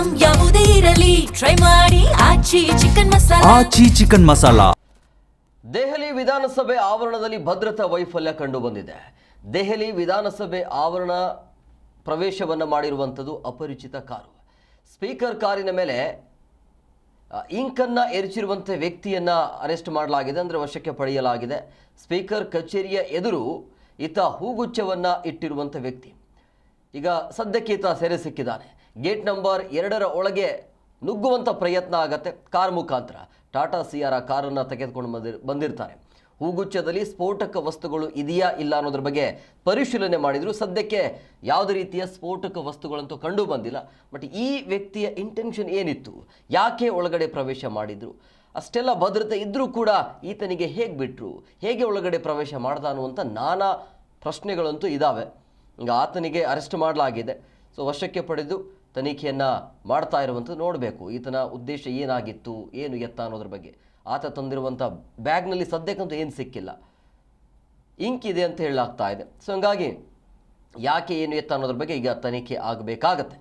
Item ಯಾವುದೇ ಇರಲಿ try ಮಾಡಿ ಆಚಿ ಚಿಕನ್ ಮಸಾಲಾ. ದೆಹಲಿ ವಿಧಾನಸಭೆ ಆವರಣದಲ್ಲಿ ಭದ್ರತಾ ವೈಫಲ್ಯ ಕಂಡು ಬಂದಿದೆ. ದೆಹಲಿ ವಿಧಾನಸಭೆ ಆವರಣ ಪ್ರವೇಶವನ್ನು ಮಾಡಿರುವಂಥದ್ದು ಅಪರಿಚಿತ ಕಾರು. ಸ್ಪೀಕರ್ ಕಾರಿನ ಮೇಲೆ ಇಂಕನ್ನು ಎರಚಿರುವಂಥ ವ್ಯಕ್ತಿಯನ್ನು ಅರೆಸ್ಟ್ ಮಾಡಲಾಗಿದೆ, ಅಂದರೆ ವಶಕ್ಕೆ ಪಡೆಯಲಾಗಿದೆ. ಸ್ಪೀಕರ್ ಕಚೇರಿಯ ಎದುರು ಈತ ಹೂಗುಚ್ಛವನ್ನು ಇಟ್ಟಿರುವಂಥ ವ್ಯಕ್ತಿ ಈಗ ಸದ್ಯಕ್ಕೆ ಈತ ಸೆರೆ ಸಿಕ್ಕಿದ್ದಾನೆ. ಗೇಟ್ ನಂಬರ್ 2 ಒಳಗೆ ನುಗ್ಗುವಂಥ ಪ್ರಯತ್ನ ಆಗತ್ತೆ. ಕಾರ್ ಮುಖಾಂತರ ಟಾಟಾ ಸಿಯಾರ ಕಾರನ್ನು ತೆಗೆದುಕೊಂಡು ಬಂದಿರ್ತಾರೆ. ಹೂಗುಚ್ಛದಲ್ಲಿ ಸ್ಫೋಟಕ ವಸ್ತುಗಳು ಇದೆಯಾ ಇಲ್ಲ ಅನ್ನೋದ್ರ ಬಗ್ಗೆ ಪರಿಶೀಲನೆ ಮಾಡಿದರು. ಸದ್ಯಕ್ಕೆ ಯಾವುದೇ ರೀತಿಯ ಸ್ಫೋಟಕ ವಸ್ತುಗಳಂತೂ ಕಂಡು ಬಂದಿಲ್ಲ. ಬಟ್ ಈ ವ್ಯಕ್ತಿಯ ಇಂಟೆನ್ಷನ್ ಏನಿತ್ತು, ಯಾಕೆ ಒಳಗಡೆ ಪ್ರವೇಶ ಮಾಡಿದರು, ಅಷ್ಟೆಲ್ಲ ಭದ್ರತೆ ಇದ್ದರೂ ಕೂಡ ಈತನಿಗೆ ಹೇಗೆ ಬಿಟ್ಟರು, ಹೇಗೆ ಒಳಗಡೆ ಪ್ರವೇಶ ಮಾಡ್ದ ಅನ್ನುವಂಥ ನಾನಾ ಪ್ರಶ್ನೆಗಳಂತೂ ಇದ್ದಾವೆ. ಈಗ ಆತನಿಗೆ ಅರೆಸ್ಟ್ ಮಾಡಲಾಗಿದೆ. ಸೊ ವಶಕ್ಕೆ ಪಡೆದು ತನಿಖೆಯನ್ನು ಮಾಡ್ತಾ ಇರುವಂಥದ್ದು. ನೋಡಬೇಕು ಈತನ ಉದ್ದೇಶ ಏನಾಗಿತ್ತು, ಏನು ಎತ್ತ ಅನ್ನೋದ್ರ ಬಗ್ಗೆ. ಆತ ತಂದಿರುವಂಥ ಬ್ಯಾಗ್ನಲ್ಲಿ ಸದ್ಯಕ್ಕಂತೂ ಏನು ಸಿಕ್ಕಿಲ್ಲ, ಇಂಕ್ ಇದೆ ಅಂತ ಹೇಳಲಾಗ್ತಾ ಇದೆ. ಸೊ ಹಂಗಾಗಿ ಯಾಕೆ ಏನು ಎತ್ತ ಅನ್ನೋದ್ರ ಬಗ್ಗೆ ಈಗ ತನಿಖೆ ಆಗಬೇಕಾಗತ್ತೆ.